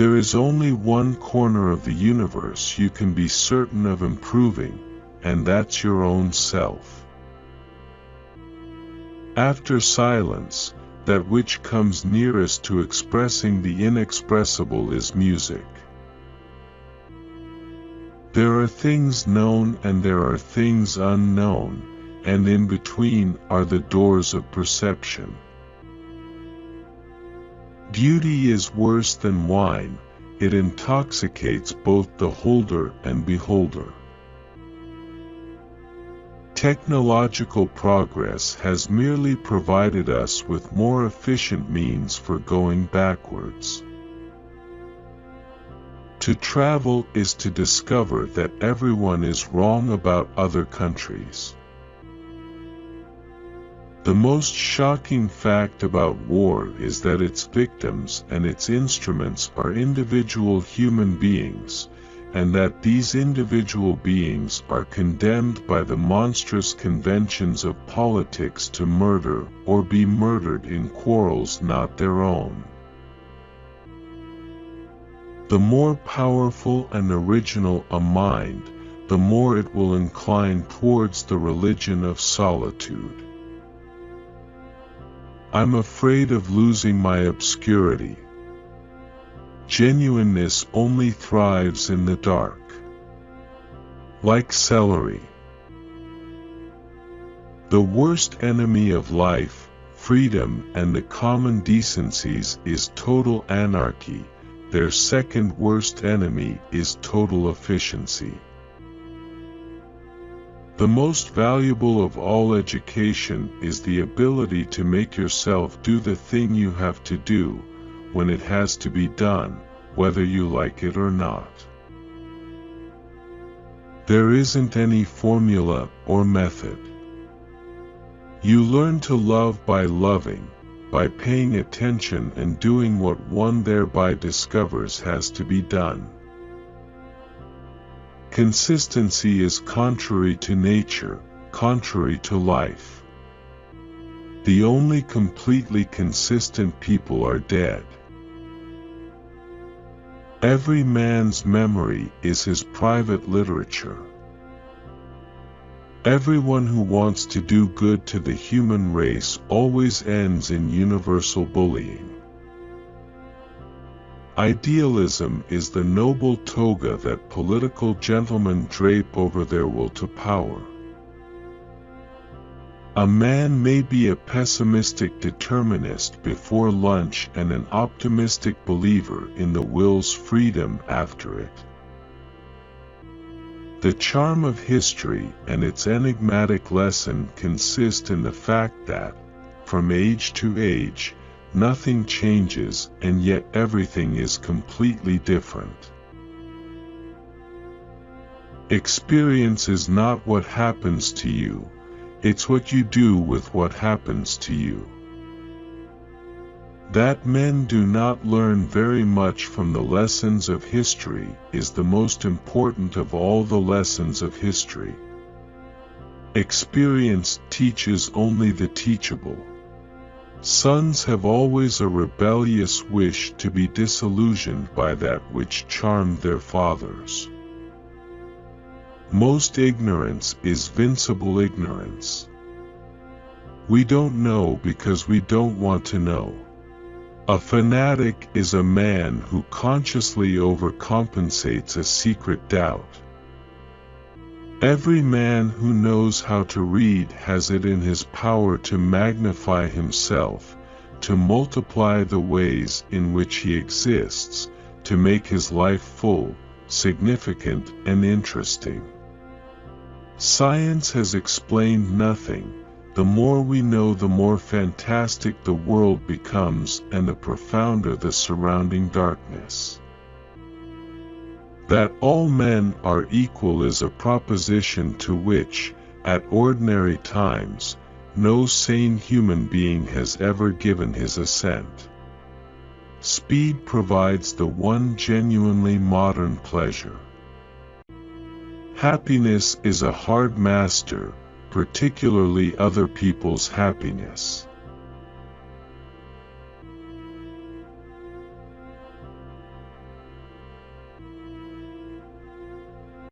There is only one corner of the universe you can be certain of improving, and that's your own self. After silence, that which comes nearest to expressing the inexpressible is music. There are things known and there are things unknown, and in between are the doors of perception. Beauty is worse than wine, it intoxicates both the holder and beholder. Technological progress has merely provided us with more efficient means for going backwards. To travel is to discover that everyone is wrong about other countries. The most shocking fact about war is that its victims and its instruments are individual human beings, and that these individual beings are condemned by the monstrous conventions of politics to murder or be murdered in quarrels not their own. The more powerful and original a mind, the more it will incline towards the religion of solitude. I'm afraid of losing my obscurity. Genuineness only thrives in the dark. Like celery. The worst enemy of life, freedom, and the common decencies is total anarchy. Their second worst enemy is total efficiency. The most valuable of all education is the ability to make yourself do the thing you have to do, when it has to be done, whether you like it or not. There isn't any formula or method. You learn to love by loving, by paying attention and doing what one thereby discovers has to be done. Consistency is contrary to nature, contrary to life. The only completely consistent people are dead. Every man's memory is his private literature. Everyone who wants to do good to the human race always ends in universal bullying. Idealism is the noble toga that political gentlemen drape over their will to power. A man may be a pessimistic determinist before lunch and an optimistic believer in the will's freedom after it. The charm of history and its enigmatic lesson consist in the fact that, from age to age, nothing changes and yet everything is completely different. Experience is not what happens to you, it's what you do with what happens to you. That men do not learn very much from the lessons of history is the most important of all the lessons of history. Experience teaches only the teachable. Sons have always a rebellious wish to be disillusioned by that which charmed their fathers. Most ignorance is vincible ignorance. We don't know because we don't want to know. A fanatic is a man who consciously overcompensates a secret doubt. Every man who knows how to read has it in his power to magnify himself, to multiply the ways in which he exists, to make his life full, significant, and interesting. Science has explained nothing. The more we know, the more fantastic the world becomes and the profounder the surrounding darkness. That all men are equal is a proposition to which, at ordinary times, no sane human being has ever given his assent. Speed provides the one genuinely modern pleasure. Happiness is a hard master, particularly other people's happiness.